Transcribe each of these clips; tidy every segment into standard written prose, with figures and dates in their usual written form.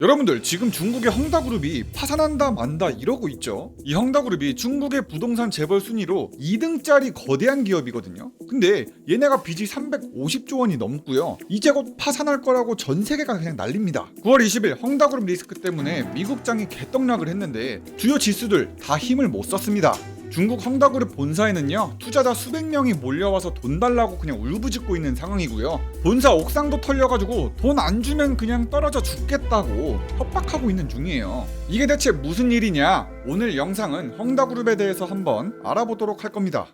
여러분들 지금 중국의 헝다그룹이 파산한다 만다 이러고 있죠. 이 헝다그룹이 중국의 부동산 재벌 순위로 2등짜리 거대한 기업이거든요. 근데 얘네가 빚이 350조 원이 넘고요. 이제 곧 파산할 거라고 전 세계가 그냥 난립니다. 9월 20일 헝다그룹 리스크 때문에 미국장이 개떡락을 했는데 주요 지수들 다 힘을 못 썼습니다. 중국 헝다그룹 본사에는요, 투자자 수백 명이 몰려와서 돈 달라고 그냥 울부짖고 있는 상황이고요. 본사 옥상도 털려가지고 돈 안 주면 그냥 떨어져 죽겠다고 협박하고 있는 중이에요. 이게 대체 무슨 일이냐? 오늘 영상은 헝다그룹에 대해서 한번 알아보도록 할 겁니다.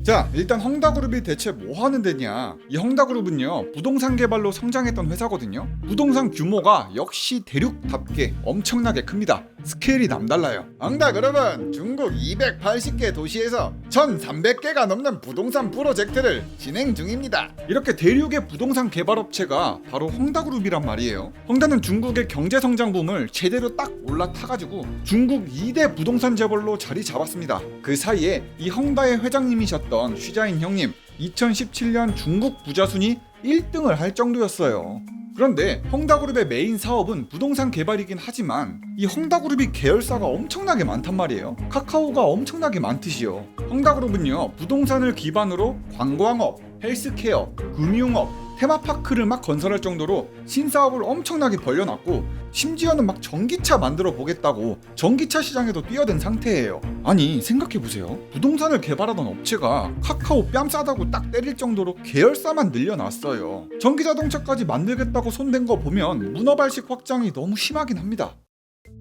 자, 일단 헝다그룹이 대체 뭐 하는 데냐? 이 헝다그룹은요, 부동산 개발로 성장했던 회사거든요. 부동산 규모가 역시 대륙답게 엄청나게 큽니다. 스케일이 남달라요. 헝다그룹은 중국 280개 도시에서 1,300개가 넘는 부동산 프로젝트를 진행 중입니다. 이렇게 대륙의 부동산 개발업체가 바로 헝다그룹이란 말이에요. 헝다는 중국의 경제성장붐을 제대로 딱 올라타가지고 중국 2대 부동산 재벌로 자리 잡았습니다. 그 사이에 이 헝다의 회장님이셨던 슈자인 형님, 2017년 중국 부자 순위 1등을 할 정도였어요. 그런데 헝다그룹의 메인 사업은 부동산 개발이긴 하지만 이 헝다그룹이 계열사가 엄청나게 많단 말이에요. 카카오가 엄청나게 많듯이요. 헝다그룹은요, 부동산을 기반으로 관광업, 헬스케어, 금융업, 테마파크를 막 건설할 정도로 신사업을 엄청나게 벌려놨고, 심지어는 막 전기차 만들어 보겠다고 전기차 시장에도 뛰어든 상태예요. 아니, 생각해보세요. 부동산을 개발하던 업체가 카카오 뺨 싸다고 딱 때릴 정도로 계열사만 늘려놨어요. 전기자동차까지 만들겠다고 손댄 거 보면 문어발식 확장이 너무 심하긴 합니다.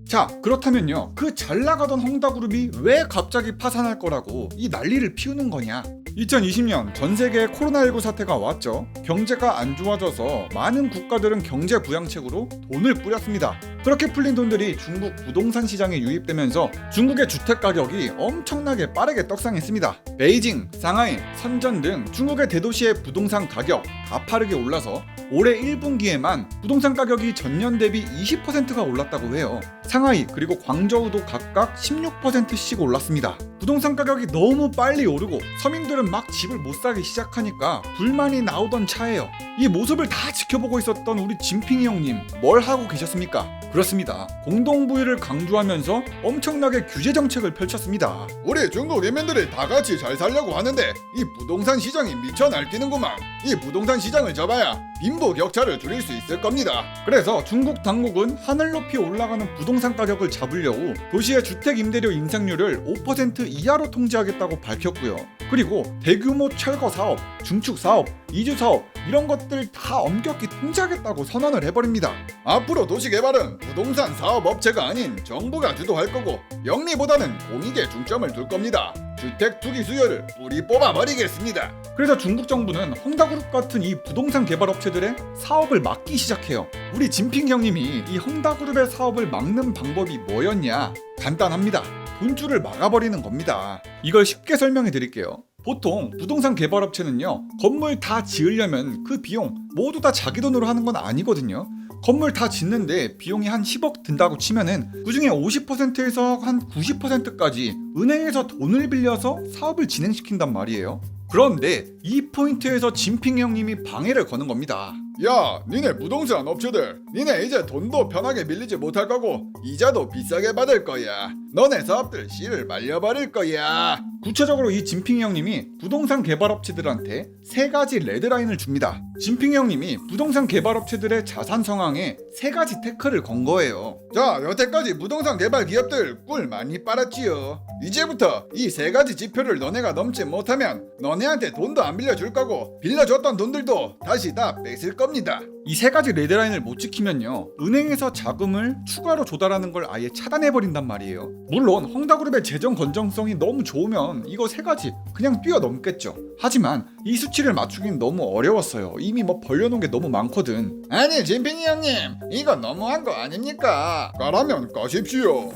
자, 그렇다면요, 그 잘나가던 헝다그룹이 왜 갑자기 파산할 거라고 이 난리를 피우는 거냐? 2020년 전 세계에 코로나19 사태가 왔죠. 경제가 안 좋아져서 많은 국가들은 경제 부양책으로 돈을 뿌렸습니다. 그렇게 풀린 돈들이 중국 부동산 시장에 유입되면서 중국의 주택 가격이 엄청나게 빠르게 떡상했습니다. 베이징, 상하이, 선전 등 중국의 대도시의 부동산 가격 가파르게 올라서 올해 1분기에만 부동산 가격이 전년 대비 20%가 올랐다고 해요. 상하이 그리고 광저우도 각각 16%씩 올랐습니다. 부동산 가격이 너무 빨리 오르고 서민들은 막 집을 못 사기 시작하니까 불만이 나오던 차예요. 이 모습을 다 지켜보고 있었던 우리 진핑이 형님, 뭘 하고 계셨습니까? 그렇습니다. 공동부유를 강조하면서 엄청나게 규제 정책을 펼쳤습니다. 우리 중국 인민들이 다 같이 잘 살려고 하는데 이 부동산 시장이 미쳐 날뛰는구만. 이 부동산 시장을 잡아야 빈부 격차를 줄일 수 있을 겁니다. 그래서 중국 당국은 하늘 높이 올라가는 부동산 가격을 잡으려고 도시의 주택 임대료 인상률을 5% 이하로 통제하겠다고 밝혔고요. 그리고 대규모 철거 사업, 중축 사업, 이주 사업 이런 것들 다 엄격히 통제하겠다고 선언을 해버립니다. 앞으로 도시 개발은 부동산 사업 업체가 아닌 정부가 주도할 거고 영리보다는 공익에 중점을 둘 겁니다. 주택 투기 수요를 뿌리 뽑아버리겠습니다. 그래서 중국 정부는 헝다그룹 같은 이 부동산 개발 업체들의 사업을 막기 시작해요. 우리 진핑 형님이 이 헝다그룹의 사업을 막는 방법이 뭐였냐? 간단합니다. 돈줄을 막아버리는 겁니다. 이걸 쉽게 설명해 드릴게요. 보통 부동산 개발업체는요, 건물 다 지으려면 그 비용 모두 다 자기 돈으로 하는 건 아니거든요. 건물 다 짓는데 비용이 한 10억 든다고 치면은 그중에 50%에서 한 90%까지 은행에서 돈을 빌려서 사업을 진행시킨단 말이에요. 그런데 이 포인트에서 진핑 형님이 방해를 거는 겁니다. 야, 니네 부동산 업체들, 니네 이제 돈도 편하게 빌리지 못할 거고 이자도 비싸게 받을 거야. 너네 사업들 씨를 말려버릴 거야. 구체적으로 이 진핑 형님이 부동산 개발업체들한테 3가지 레드라인을 줍니다. 진핑 형님이 부동산 개발업체들의 자산 상황에 3가지 태클을 건 거예요. 자, 여태까지 부동산 개발 기업들 꿀 많이 빨았지요. 이제부터 이 3가지 지표를 너네가 넘지 못하면 너네한테 돈도 안 빌려줄 거고 빌려줬던 돈들도 다시 다 뺏을 겁니다. 이 3가지 레드라인을 못 지키면요, 은행에서 자금을 추가로 조달하는 걸 아예 차단해버린단 말이에요. 물론 헝다그룹의 재정 건전성이 너무 좋으면 이거 3가지 그냥 뛰어넘겠죠. 하지만 이 수치를 맞추긴 너무 어려웠어요. 이미 뭐 벌려놓은 게 너무 많거든. 아니, 진핑이 형님, 이거 너무한 거 아닙니까? 까라면 까십시오.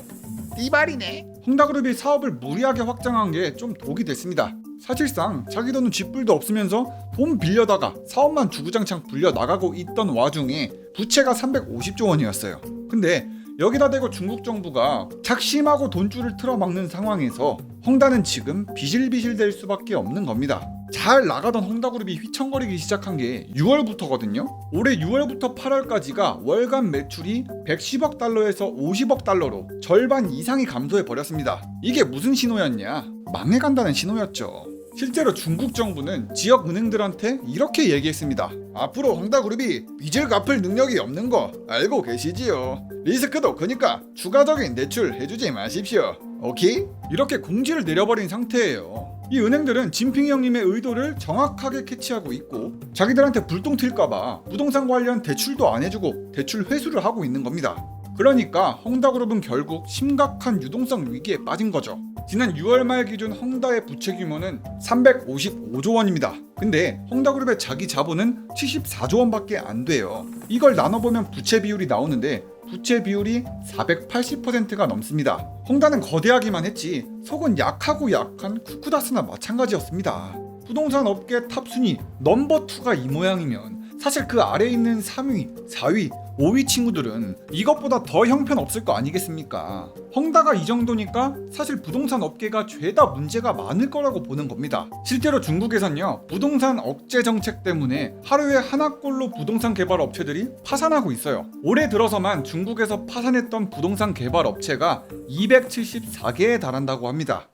띠발이네. 헝다그룹이 사업을 무리하게 확장한 게 좀 독이 됐습니다. 사실상 자기 돈은 쥐뿔도 없으면서 돈 빌려다가 사업만 주구장창 불려 나가고 있던 와중에 부채가 350조 원이었어요. 근데 여기다 대고 중국 정부가 작심하고 돈줄을 틀어막는 상황에서 헝다는 지금 비실비실 될 수밖에 없는 겁니다. 잘 나가던 헝다그룹이 휘청거리기 시작한 게 6월부터거든요. 올해 6월부터 8월까지가 월간 매출이 110억 달러에서 50억 달러로 절반 이상이 감소해 버렸습니다. 이게 무슨 신호였냐? 망해간다는 신호였죠. 실제로 중국 정부는 지역 은행들한테 이렇게 얘기했습니다. 앞으로 헝다그룹이 빚을 갚을 능력이 없는 거 알고 계시지요? 리스크도 크니까 추가적인 대출 해주지 마십시오. 오케이? 이렇게 공지를 내려버린 상태예요. 이 은행들은 진핑이 형님의 의도를 정확하게 캐치하고 있고 자기들한테 불똥 튈까봐 부동산 관련 대출도 안 해주고 대출 회수를 하고 있는 겁니다. 그러니까 헝다그룹은 결국 심각한 유동성 위기에 빠진 거죠. 지난 6월 말 기준 헝다의 부채 규모는 355조 원입니다. 근데 헝다그룹의 자기 자본은 74조 원밖에 안 돼요. 이걸 나눠보면 부채 비율이 나오는데 부채 비율이 480%가 넘습니다. 헝다는 거대하기만 했지 속은 약하고 약한 쿠쿠다스나 마찬가지였습니다. 부동산 업계 탑순위 넘버2가 이 모양이면 사실 그 아래에 있는 3위, 4위, 5위 친구들은 이것보다 더 형편없을 거 아니겠습니까? 헝다가 이 정도니까 사실 부동산 업계가 죄다 문제가 많을 거라고 보는 겁니다. 실제로 중국에선요 부동산 억제 정책 때문에 하루에 하나꼴로 부동산 개발 업체들이 파산하고 있어요. 올해 들어서만 중국에서 파산했던 부동산 개발 업체가 274개에 달한다고 합니다.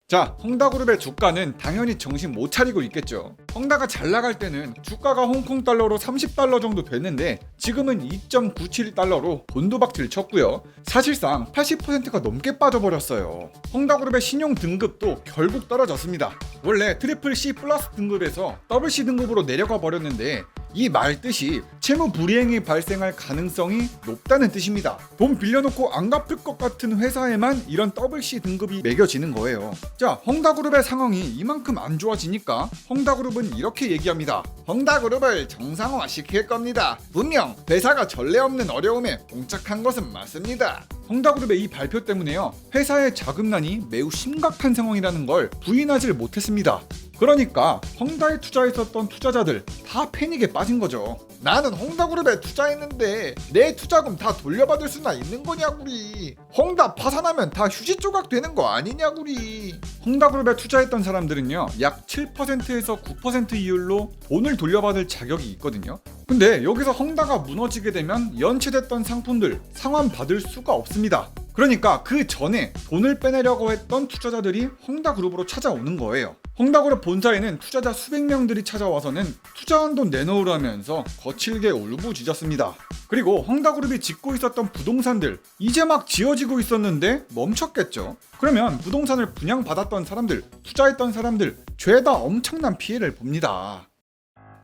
자, 헝다그룹의 주가는 당연히 정신 못 차리고 있겠죠. 헝다가 잘 나갈 때는 주가가 홍콩 달러로 30달러 정도 됐는데 지금은 2.97달러로 곤두박질 쳤고요. 사실상 80%가 넘게 빠져버렸어요. 헝다그룹의 신용 등급도 결국 떨어졌습니다. 원래 트리플 C 플러스 등급에서 더블 C 등급으로 내려가 버렸는데 이 말 뜻이 채무 불이행이 발생할 가능성이 높다는 뜻입니다. 돈 빌려놓고 안 갚을 것 같은 회사에만 이런 더블 C 등급이 매겨지는 거예요. 자, 헝다그룹의 상황이 이만큼 안 좋아지니까 헝다그룹은 이렇게 얘기합니다. 헝다그룹을 정상화 시킬 겁니다. 분명 회사가 전례 없는 어려움에 봉착한 것은 맞습니다. 헝다그룹의 이 발표 때문에요 회사의 자금난이 매우 심각한 상황이라는 걸 부인하지 못했습니다. 그러니까 헝다에 투자했었던 투자자들 다 패닉에 빠진 거죠. 나는 헝다그룹에 투자했는데 내 투자금 다 돌려받을 수나 있는 거냐구리. 헝다 파산하면 다 휴지 조각 되는 거 아니냐구리. 헝다그룹에 투자했던 사람들은요 약 7%에서 9% 이율로 돈을 돌려받을 자격이 있거든요. 근데 여기서 헝다가 무너지게 되면 연체됐던 상품들 상환받을 수가 없습니다. 그러니까 그 전에 돈을 빼내려고 했던 투자자들이 헝다그룹으로 찾아오는 거예요. 헝다그룹 본사에는 투자자 수백 명들이 찾아와서는 투자한 돈 내놓으라면서 거칠게 울부짖었습니다. 그리고 헝다그룹이 짓고 있었던 부동산들 이제 막 지어지고 있었는데 멈췄겠죠. 그러면 부동산을 분양받았던 사람들, 투자했던 사람들 죄다 엄청난 피해를 봅니다.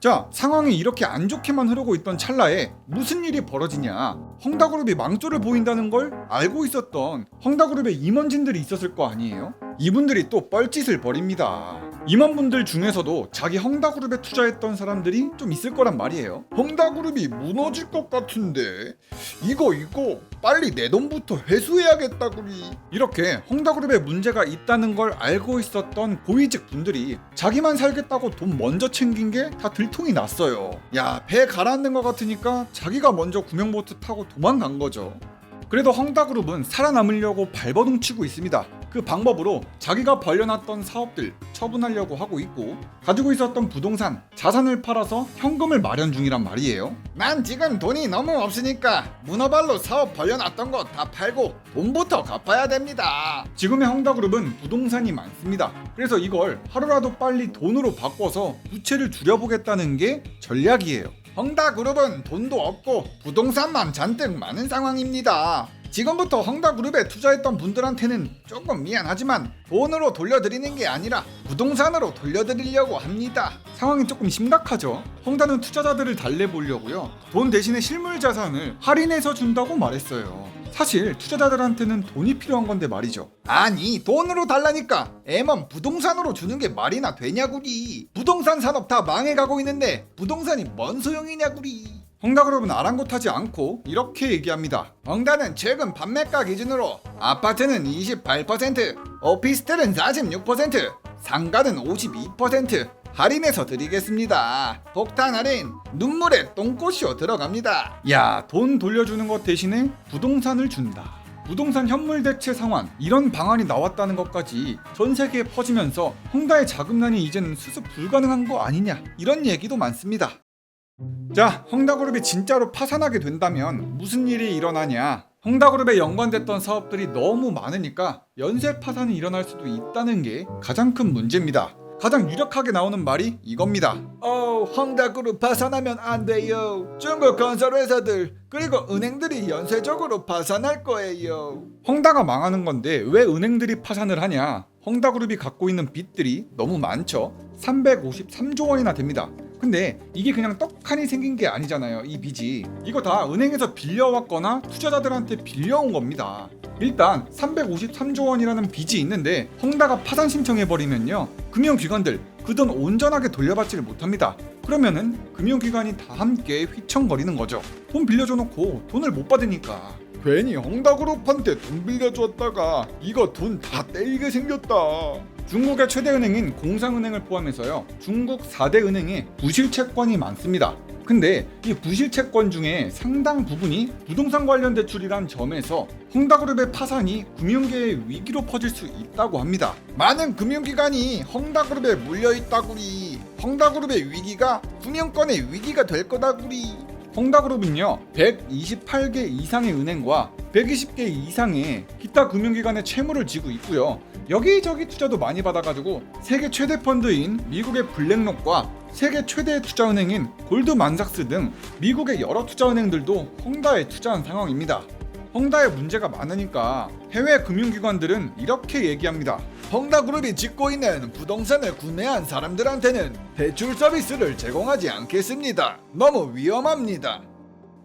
자, 상황이 이렇게 안 좋게만 흐르고 있던 찰나에 무슨 일이 벌어지냐. 헝다그룹이 망조를 보인다는 걸 알고 있었던 헝다그룹의 임원진들이 있었을 거 아니에요? 이분들이 또 뻘짓을 벌입니다. 임원분들 중에서도 자기 헝다그룹에 투자했던 사람들이 좀 있을 거란 말이에요. 헝다그룹이 무너질 것 같은데 이거 빨리 내 돈부터 회수해야겠다구리. 이렇게 헝다그룹에 문제가 있다는 걸 알고 있었던 고위직 분들이 자기만 살겠다고 돈 먼저 챙긴 게 다 들통이 났어요. 야, 배 가라앉는 것 같으니까 자기가 먼저 구명보트 타고 도망간 거죠. 그래도 헝다그룹은 살아남으려고 발버둥 치고 있습니다. 그 방법으로 자기가 벌려놨던 사업들 처분하려고 하고 있고 가지고 있었던 부동산, 자산을 팔아서 현금을 마련 중이란 말이에요. 난 지금 돈이 너무 없으니까 문어발로 사업 벌려놨던 거 다 팔고 돈부터 갚아야 됩니다. 지금의 헝다그룹은 부동산이 많습니다. 그래서 이걸 하루라도 빨리 돈으로 바꿔서 부채를 줄여보겠다는 게 전략이에요. 헝다그룹은 돈도 없고 부동산만 잔뜩 많은 상황입니다. 지금부터 헝다그룹에 투자했던 분들한테는 조금 미안하지만 돈으로 돌려드리는 게 아니라 부동산으로 돌려드리려고 합니다. 상황이 조금 심각하죠. 헝다는 투자자들을 달래보려고요 돈 대신에 실물 자산을 할인해서 준다고 말했어요. 사실 투자자들한테는 돈이 필요한 건데 말이죠. 아니, 돈으로 달라니까 애먼 부동산으로 주는 게 말이나 되냐구리. 부동산 산업 다 망해가고 있는데 부동산이 뭔 소용이냐구리. 헝다그룹은 아랑곳하지 않고 이렇게 얘기합니다. 헝다는 최근 판매가 기준으로 아파트는 28%, 오피스텔은 46%, 상가는 52% 할인해서 드리겠습니다. 폭탄 할인, 눈물에 똥꼬쇼 들어갑니다. 야, 돈 돌려주는 것 대신에 부동산을 준다. 부동산 현물 대체 상환 이런 방안이 나왔다는 것까지 전 세계에 퍼지면서 헝다의 자금난이 이제는 수습 불가능한 거 아니냐 이런 얘기도 많습니다. 자, 헝다그룹이 진짜로 파산하게 된다면 무슨 일이 일어나냐? 헝다그룹에 연관됐던 사업들이 너무 많으니까 연쇄 파산이 일어날 수도 있다는 게 가장 큰 문제입니다. 가장 유력하게 나오는 말이 이겁니다. 헝다그룹 파산하면 안 돼요. 중국 건설회사들 그리고 은행들이 연쇄적으로 파산할 거예요. 헝다가 망하는 건데 왜 은행들이 파산을 하냐? 헝다그룹이 갖고 있는 빚들이 너무 많죠. 353조 원이나 됩니다. 근데 이게 그냥 떡하니 생긴 게 아니잖아요. 이 빚이 이거 다 은행에서 빌려왔거나 투자자들한테 빌려온 겁니다. 일단 353조 원이라는 빚이 있는데 헝다가 파산 신청해버리면요 금융기관들 그 돈 온전하게 돌려받지를 못합니다. 그러면은 금융기관이 다 함께 휘청거리는 거죠. 돈 빌려줘 놓고 돈을 못 받으니까 괜히 헝다그룹한테 돈 빌려줬다가 이거 돈 다 떼이게 생겼다. 중국의 최대 은행인 공상은행을 포함해서요 중국 4대 은행에 부실채권이 많습니다. 근데 이 부실채권 중에 상당 부분이 부동산 관련 대출이란 점에서 헝다그룹의 파산이 금융계의 위기로 퍼질 수 있다고 합니다. 많은 금융기관이 헝다그룹에 물려있다구리. 헝다그룹의 위기가 금융권의 위기가 될 거다구리. 헝다그룹은요 128개 이상의 은행과 120개 이상의 기타 금융기관의 채무를 지고 있고요. 여기저기 투자도 많이 받아가지고 세계 최대 펀드인 미국의 블랙록과 세계 최대 투자은행인 골드만삭스 등 미국의 여러 투자은행들도 헝다에 투자한 상황입니다. 헝다에 문제가 많으니까 해외 금융기관들은 이렇게 얘기합니다. 헝다그룹이 짓고 있는 부동산을 구매한 사람들한테는 대출 서비스를 제공하지 않겠습니다. 너무 위험합니다.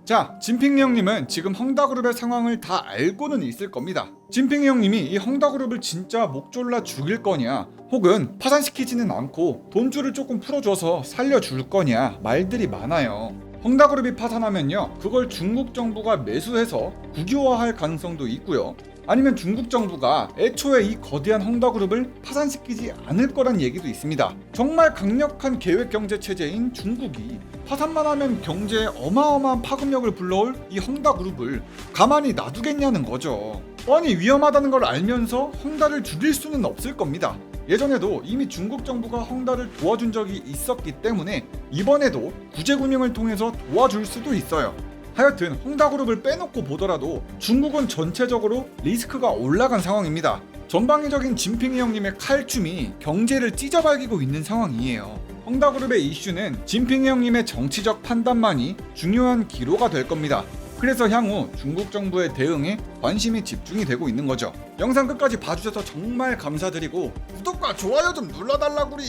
자, 진핑이 형님은 지금 헝다그룹의 상황을 다 알고는 있을 겁니다. 진핑이 형님이 이 헝다그룹을 진짜 목 졸라 죽일 거냐 혹은 파산시키지는 않고 돈줄을 조금 풀어줘서 살려줄 거냐 말들이 많아요. 헝다그룹이 파산하면요 그걸 중국 정부가 매수해서 국유화할 가능성도 있고요. 아니면 중국 정부가 애초에 이 거대한 헝다그룹을 파산시키지 않을 거란 얘기도 있습니다. 정말 강력한 계획 경제 체제인 중국이 파산만 하면 경제에 어마어마한 파급력을 불러올 이 헝다그룹을 가만히 놔두겠냐는 거죠. 뻔히 위험하다는 걸 알면서 헝다를 죽일 수는 없을 겁니다. 예전에도 이미 중국 정부가 헝다를 도와준 적이 있었기 때문에 이번에도 구제금융을 통해서 도와줄 수도 있어요. 하여튼 헝다그룹을 빼놓고 보더라도 중국은 전체적으로 리스크가 올라간 상황입니다. 전방위적인 진핑이 형님의 칼춤이 경제를 찢어발기고 있는 상황이에요. 헝다그룹의 이슈는 진핑이 형님의 정치적 판단만이 중요한 기로가 될 겁니다. 그래서 향후 중국 정부의 대응에 관심이 집중이 되고 있는 거죠. 영상 끝까지 봐주셔서 정말 감사드리고 구독과 좋아요 좀 눌러달라구리.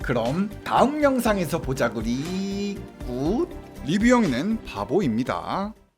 그럼 다음 영상에서 보자구리. 굿. 리뷰형이는 바보입니다.